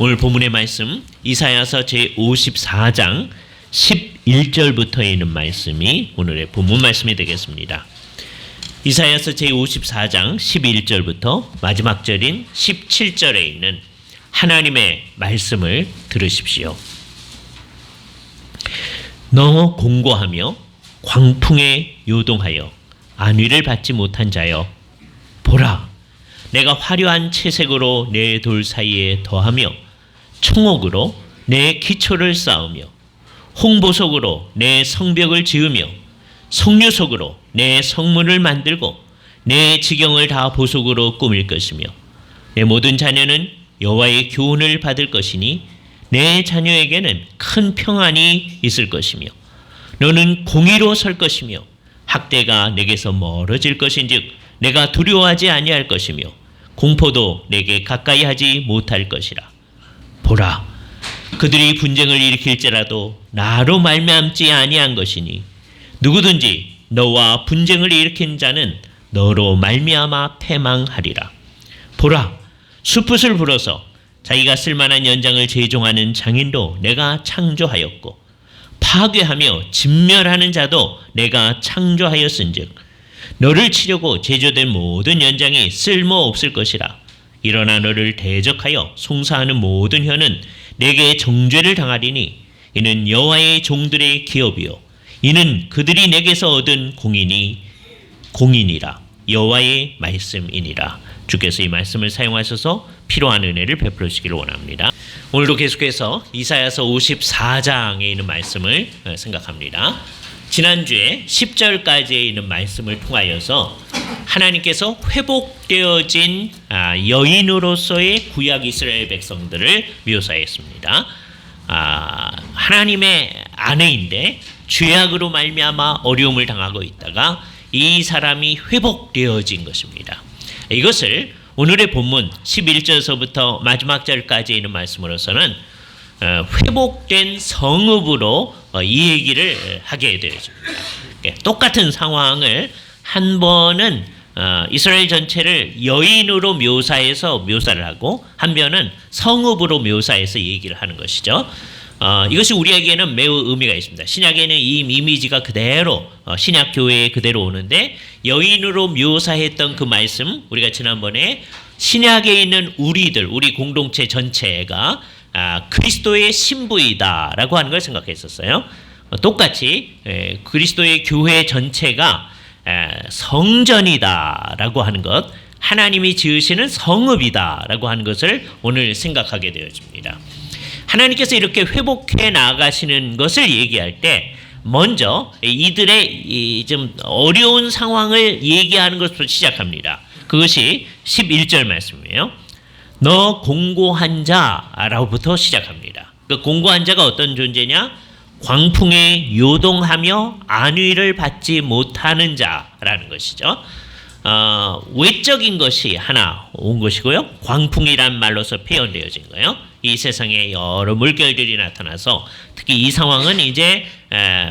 오늘 본문의 말씀 이사야서 제54장 11절부터 있는 말씀이 오늘의 본문 말씀이 되겠습니다. 이사야서 제54장 11절부터 마지막 절인 17절에 있는 하나님의 말씀을 들으십시오. 너 공고하며 광풍에 요동하여 안위를 받지 못한 자여, 보라, 내가 화려한 채색으로 내 돌 사이에 더하며 청옥으로 내 기초를 쌓으며 홍보석으로 내 성벽을 지으며 석류석으로 내 성문을 만들고 내 지경을 다 보석으로 꾸밀 것이며 내 모든 자녀는 여호와의 교훈을 받을 것이니 내 자녀에게는 큰 평안이 있을 것이며 너는 공의로 설 것이며 학대가 내게서 멀어질 것인즉 내가 두려워하지 아니할 것이며 공포도 내게 가까이 하지 못할 것이라. 보라, 그들이 분쟁을 일으킬지라도 나로 말미암지 아니한 것이니 누구든지 너와 분쟁을 일으킨 자는 너로 말미암아 패망하리라. 보라, 숲붓을 불어서 자기가 쓸만한 연장을 제종하는 장인도 내가 창조하였고 파괴하며 진멸하는 자도 내가 창조하였은즉 너를 치려고 제조된 모든 연장이 쓸모없을 것이라. 일어나 너를 대적하여 송사하는 모든 혀는 내게 정죄를 당하리니 이는 여호와의 종들의 기업이요 이는 그들이 내게서 얻은 공인이라. 여호와의 말씀이니라. 주께서 이 말씀을 사용하셔서 필요한 은혜를 베풀어 주시기를 원합니다. 오늘도 계속해서 이사야서 54장에 있는 말씀을 생각합니다. 지난주에 10절까지에 있는 말씀을 통하여서 하나님께서 회복되어진 여인으로서의 구약 이스라엘 백성들을 묘사했습니다. 하나님의 아내인데 죄악으로 말미암아 어려움을 당하고 있다가 이 사람이 회복되어진 것입니다. 이것을 오늘의 본문 11절서부터 마지막 절까지 있는 말씀으로서는 회복된 성읍으로 이 얘기를 하게 되어집니다. 똑같은 상황을 한 번은 이스라엘 전체를 여인으로 묘사해서 묘사를 하고 한 번은 성읍으로 묘사해서 얘기를 하는 것이죠. 이것이 우리에게는 매우 의미가 있습니다. 신약에는 이 이미지가 그대로 신약 교회에 그대로 오는데 여인으로 묘사했던 그 말씀, 우리가 지난번에 신약에 있는 우리 공동체 전체가 그리스도의 신부이다라고 하는 걸 생각했었어요. 똑같이 그리스도의 교회 전체가 성전이다라고 하는 것, 하나님이 지으시는 성읍이다라고 하는 것을 오늘 생각하게 되어집니다. 하나님께서 이렇게 회복해 나가시는 것을 얘기할 때 먼저 이들의 좀 어려운 상황을 얘기하는 것부터 시작합니다. 그것이 11절 말씀이에요. 너 공고한 자라고부터 시작합니다. 그 공고한 자가 어떤 존재냐? 광풍에 요동하며 안위를 받지 못하는 자라는 것이죠. 외적인 것이 하나 온 것이고요. 광풍이란 말로서 표현되어진 거예요. 이 세상에 여러 물결들이 나타나서 특히 이 상황은 이제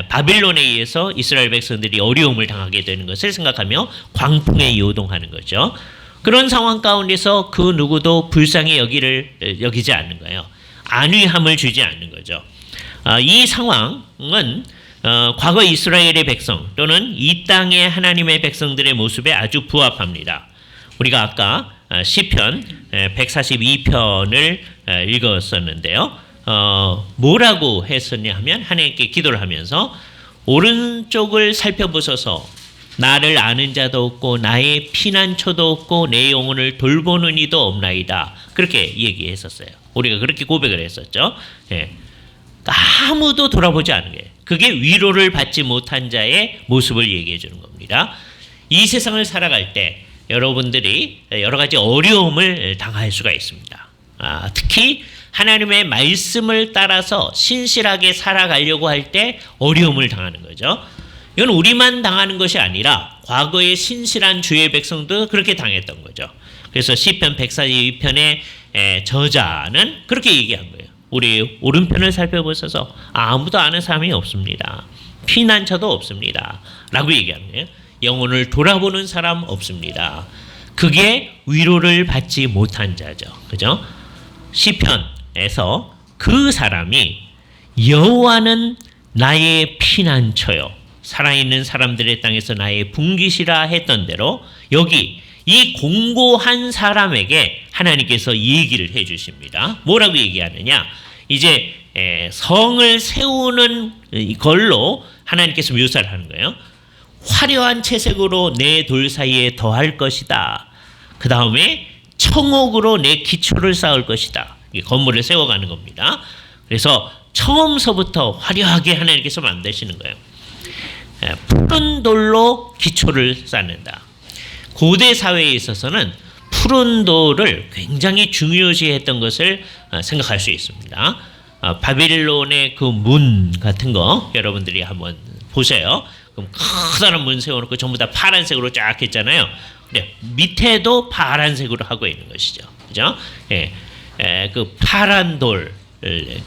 바빌론에 의해서 이스라엘 백성들이 어려움을 당하게 되는 것을 생각하며 광풍에 요동하는 거죠. 그런 상황 가운데서 그 누구도 불쌍히 여기지 않는 거예요. 안위함을 주지 않는 거죠. 이 상황은 과거 이스라엘의 백성 또는 이 땅의 하나님의 백성들의 모습에 아주 부합합니다. 우리가 아까 시편 142편을 읽었었는데요. 뭐라고 했었냐 하면 하나님께 기도를 하면서 오른쪽을 살펴보소서 나를 아는 자도 없고 나의 피난처도 없고 내 영혼을 돌보는 이도 없나이다. 그렇게 얘기했었어요. 우리가 그렇게 고백을 했었죠. 아무도 돌아보지 않은 게 그게 위로를 받지 못한 자의 모습을 얘기해 주는 겁니다. 이 세상을 살아갈 때 여러분들이 여러 가지 어려움을 당할 수가 있습니다. 특히 하나님의 말씀을 따라서 신실하게 살아가려고 할 때 어려움을 당하는 거죠. 이건 우리만 당하는 것이 아니라 과거의 신실한 주의 백성도 그렇게 당했던 거죠. 그래서 시편 142편의 저자는 그렇게 얘기한 거예요. 우리 오른편을 살펴보셔서 아무도 아는 사람이 없습니다. 피난처도 없습니다. 라고 얘기하는 거예요. 영혼을 돌아보는 사람 없습니다. 그게 위로를 받지 못한 자죠. 그죠? 시편 에서 그 사람이 여호와는 나의 피난처요 살아있는 사람들의 땅에서 나의 분깃이라 했던 대로 여기 이 공고한 사람에게 하나님께서 얘기를 해 주십니다. 뭐라고 얘기하느냐? 이제 성을 세우는 걸로 하나님께서 묘사를 하는 거예요. 화려한 채색으로 내 돌 사이에 더할 것이다. 그 다음에 청옥으로 내 기초를 쌓을 것이다. 건물을 세워가는 겁니다. 그래서 처음서부터 화려하게 하나님께서 만드시는 거예요. 푸른 돌로 기초를 쌓는다. 고대 사회에 있어서는 푸른 돌을 굉장히 중요시했던 것을 생각할 수 있습니다. 바빌론의 그 문 같은 거 여러분들이 한번 보세요. 그럼 커다란 문 세워놓고 전부 다 파란색으로 쫙 했잖아요. 근데 밑에도 파란색으로 하고 있는 것이죠. 그죠? 그 파란 돌.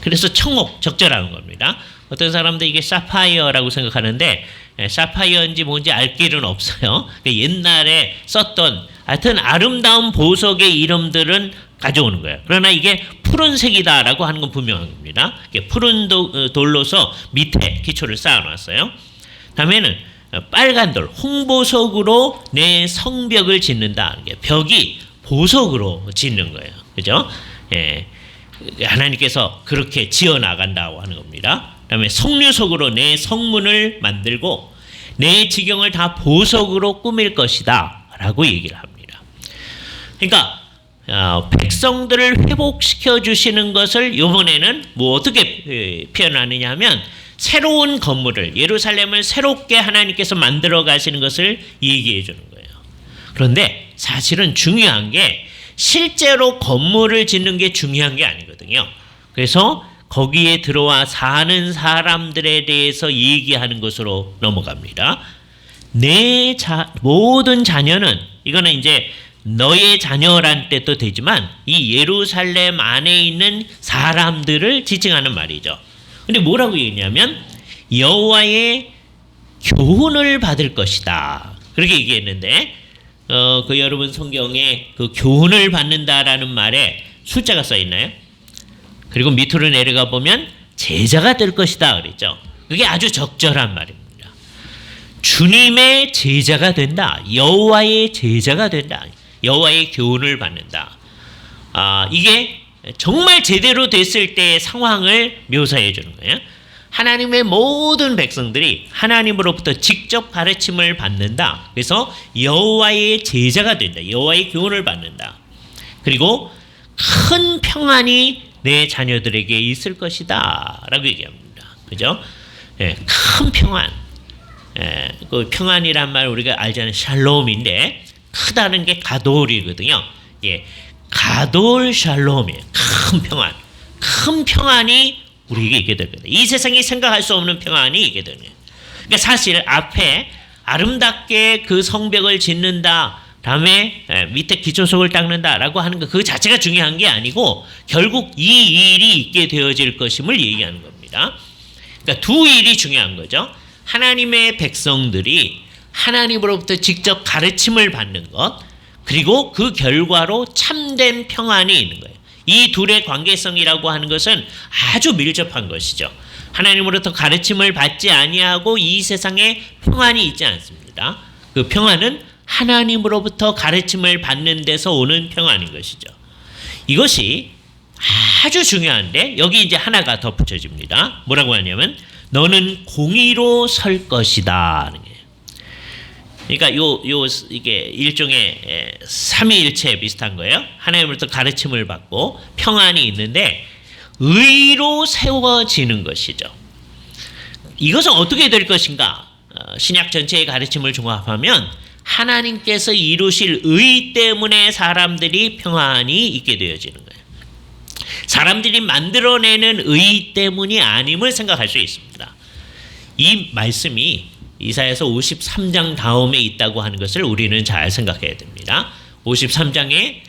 그래서 청옥, 적절한 겁니다. 어떤 사람들 이게 사파이어라고 생각하는데 사파이어인지 뭔지 알 길은 없어요. 옛날에 썼던 하여튼 아름다운 보석의 이름들은 가져오는 거예요. 그러나 이게 푸른색이다라고 하는 건 분명한 겁니다. 푸른 돌로서 밑에 기초를 쌓아놨어요. 다음에는 빨간 돌, 홍보석으로 내 성벽을 짓는다. 벽이 보석으로 짓는 거예요. 그죠? 하나님께서 그렇게 지어 나간다고 하는 겁니다. 그다음에 석류석으로 내 성문을 만들고 내 지경을 다 보석으로 꾸밀 것이다라고 얘기를 합니다. 그러니까 백성들을 회복시켜 주시는 것을 이번에는 뭐 어떻게 표현하느냐 하면 새로운 건물을 예루살렘을 새롭게 하나님께서 만들어 가시는 것을 얘기해 주는 거예요. 그런데 사실은 중요한 게 실제로 건물을 짓는 게 중요한 게 아니거든요. 그래서 거기에 들어와 사는 사람들에 대해서 얘기하는 것으로 넘어갑니다. 내 모든 자녀는 이거는 이제 너의 자녀란 뜻도 되지만 이 예루살렘 안에 있는 사람들을 지칭하는 말이죠. 근데 뭐라고 얘기냐면 여호와의 교훈을 받을 것이다. 그렇게 얘기했는데 그 여러분 성경에 그 교훈을 받는다라는 말에 숫자가 써 있나요? 그리고 밑으로 내려가 보면 제자가 될 것이다 그랬죠. 그게 아주 적절한 말입니다. 주님의 제자가 된다. 여호와의 제자가 된다. 여호와의 교훈을 받는다. 이게 정말 제대로 됐을 때의 상황을 묘사해 주는 거예요. 하나님의 모든 백성들이 하나님으로부터 직접 가르침을 받는다. 그래서 여호와의 제자가 된다. 여호와의 교훈을 받는다. 그리고 큰 평안이 내 자녀들에게 있을 것이다 라고 얘기합니다. 그죠? 큰 평안. 그 평안이란 말 우리가 알잖아요. 샬롬인데 크다는 게 가돌이거든요. 가돌 샬롬이에요. 큰 평안. 큰 평안이 우리에게 있게 될 거다. 이 세상이 생각할 수 없는 평안이 있게 되는 거예요. 그러니까 사실 앞에 아름답게 그 성벽을 짓는다. 다음에 밑에 기초석을 닦는다라고 하는 거 그 자체가 중요한 게 아니고 결국 이 일이 있게 되어질 것임을 얘기하는 겁니다. 그러니까 두 일이 중요한 거죠. 하나님의 백성들이 하나님으로부터 직접 가르침을 받는 것 그리고 그 결과로 참된 평안이 있는 거예요. 이 둘의 관계성이라고 하는 것은 아주 밀접한 것이죠. 하나님으로부터 가르침을 받지 아니하고 이 세상에 평안이 있지 않습니다. 그 평안은 하나님으로부터 가르침을 받는 데서 오는 평안인 것이죠. 이것이 아주 중요한데 여기 이제 하나가 덧붙여집니다. 뭐라고 하냐면 너는 공의로 설 것이다 하는 거예요. 그러니까 이게 일종의 삼위일체 비슷한 거예요. 하나님으로부터 가르침을 받고 평안이 있는데 의로 세워지는 것이죠. 이것은 어떻게 될 것인가? 신약 전체의 가르침을 종합하면 하나님께서 이루실 의 때문에 사람들이 평안이 있게 되어지는 거예요. 사람들이 만들어내는 의 때문이 아님을 생각할 수 있습니다. 이 말씀이 이사야서 53장 다음에 있다고 하는 것을 우리는 잘 생각해야 됩니다. 53장에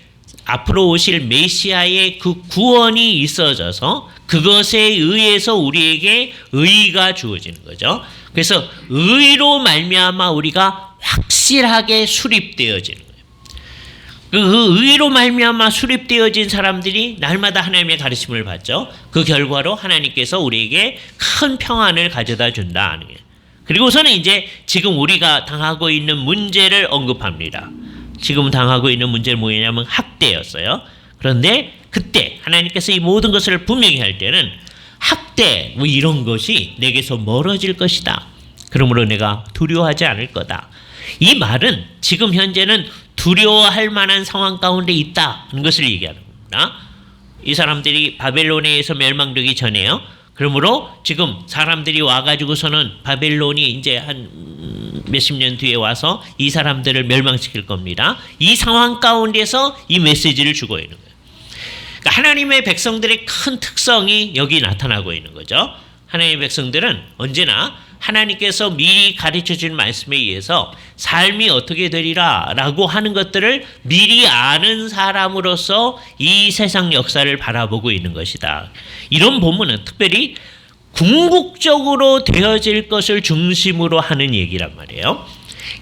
앞으로 오실 메시아의 그 구원이 있어져서 그것에 의해서 우리에게 의가 주어지는 거죠. 그래서 의로 말미암아 우리가 확실하게 수립되어지는 거예요. 그 의로 말미암아 수립되어진 사람들이 날마다 하나님의 가르침을 받죠. 그 결과로 하나님께서 우리에게 큰 평안을 가져다 준다. 그리고서는 이제 지금 우리가 당하고 있는 문제를 언급합니다. 지금 당하고 있는 문제는 뭐냐면 학대였어요. 그런데 그때 하나님께서 이 모든 것을 분명히 할 때는 학대 뭐 이런 것이 내게서 멀어질 것이다. 그러므로 내가 두려워하지 않을 거다. 이 말은 지금 현재는 두려워할 만한 상황 가운데 있다는 것을 얘기하는 겁니다. 이 사람들이 바벨론에 의해서 멸망되기 전에요. 그러므로 지금 사람들이 와가지고서는 바벨론이 이제 한 몇십 년 뒤에 와서 이 사람들을 멸망시킬 겁니다. 이 상황 가운데서 이 메시지를 주고 있는 거예요. 그러니까 하나님의 백성들의 큰 특성이 여기 나타나고 있는 거죠. 하나님의 백성들은 언제나 하나님께서 미리 가르쳐준 말씀에 의해서 삶이 어떻게 되리라 라고 하는 것들을 미리 아는 사람으로서 이 세상 역사를 바라보고 있는 것이다. 이런 본문은 특별히 궁극적으로 되어질 것을 중심으로 하는 얘기란 말이에요.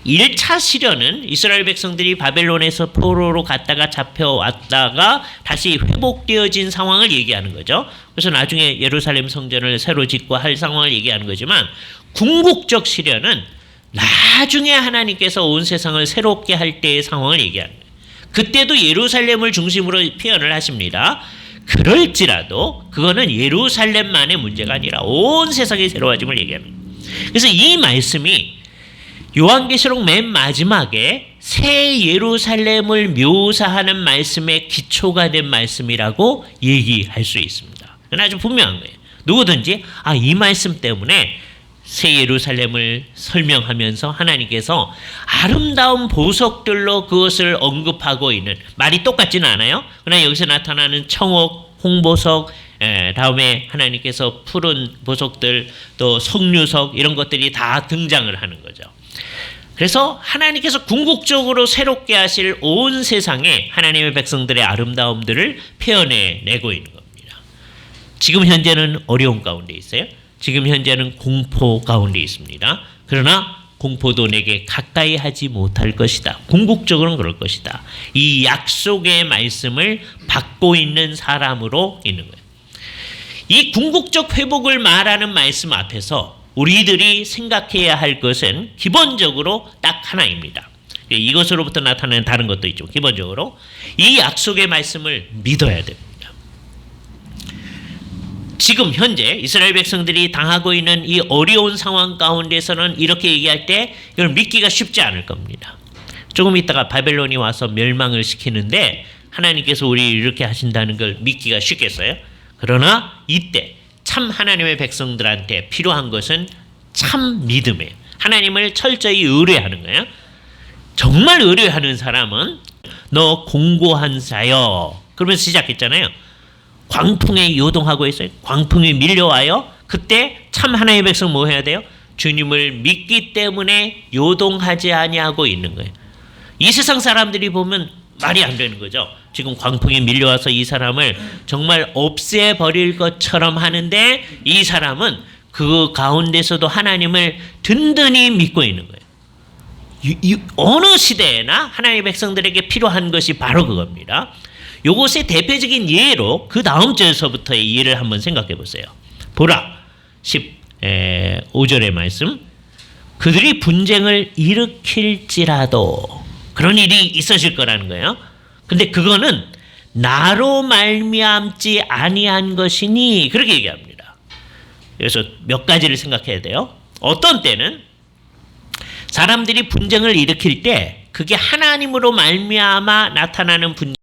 1차 시련은 이스라엘 백성들이 바벨론에서 포로로 갔다가 잡혀왔다가 다시 회복되어진 상황을 얘기하는 거죠. 그래서 나중에 예루살렘 성전을 새로 짓고 할 상황을 얘기하는 거지만 궁극적 시련은 나중에 하나님께서 온 세상을 새롭게 할 때의 상황을 얘기하는 거예요. 그때도 예루살렘을 중심으로 표현을 하십니다. 그럴지라도 그거는 예루살렘만의 문제가 아니라 온 세상이 새로워짐을 얘기하는 거예요. 그래서 이 말씀이 요한계시록 맨 마지막에 새 예루살렘을 묘사하는 말씀의 기초가 된 말씀이라고 얘기할 수 있습니다. 그건 아주 분명한 거예요. 누구든지 이 말씀 때문에 새 예루살렘을 설명하면서 하나님께서 아름다운 보석들로 그것을 언급하고 있는 말이 똑같지는 않아요. 그러나 여기서 나타나는 청옥, 홍보석, 다음에 하나님께서 푸른 보석들 또 석류석 이런 것들이 다 등장을 하는 거죠. 그래서 하나님께서 궁극적으로 새롭게 하실 온 세상에 하나님의 백성들의 아름다움들을 표현해내고 있는 겁니다. 지금 현재는 어려움 가운데 있어요. 지금 현재는 공포 가운데 있습니다. 그러나 공포도 내게 가까이 하지 못할 것이다. 궁극적으로는 그럴 것이다. 이 약속의 말씀을 받고 있는 사람으로 있는 거예요. 이 궁극적 회복을 말하는 말씀 앞에서 우리들이 생각해야 할 것은 기본적으로 딱 하나입니다. 이것으로부터 나타나는 다른 것도 있죠. 기본적으로 이 약속의 말씀을 믿어야 됩니다. 지금 현재 이스라엘 백성들이 당하고 있는 이 어려운 상황 가운데서는 이렇게 얘기할 때 이걸 믿기가 쉽지 않을 겁니다. 조금 있다가 바벨론이 와서 멸망을 시키는데 하나님께서 우리를 이렇게 하신다는 걸 믿기가 쉽겠어요? 그러나 이때 참 하나님의 백성들한테 필요한 것은 참 믿음이에요. 하나님을 철저히 의뢰하는 거예요. 정말 의뢰하는 사람은 너 공고한 자여 그러면서 시작했잖아요. 광풍에 요동하고 있어요. 광풍이 밀려와요. 그때 참 하나님의 백성 뭐 해야 돼요? 주님을 믿기 때문에 요동하지 아니하고 있는 거예요. 이 세상 사람들이 보면 말이 안 되는 거죠. 지금 광풍이 밀려와서 이 사람을 정말 없애버릴 것처럼 하는데 이 사람은 그 가운데서도 하나님을 든든히 믿고 있는 거예요. 어느 시대에나 하나님의 백성들에게 필요한 것이 바로 그겁니다. 요것의 대표적인 예로 그 다음 절에서부터의 예를 한번 생각해 보세요. 보라 15절의 말씀 그들이 분쟁을 일으킬지라도 그런 일이 있어질 거라는 거예요. 근데 그거는 나로 말미암지 아니한 것이니 그렇게 얘기합니다. 그래서 몇 가지를 생각해야 돼요. 어떤 때는 사람들이 분쟁을 일으킬 때 그게 하나님으로 말미암아 나타나는 분쟁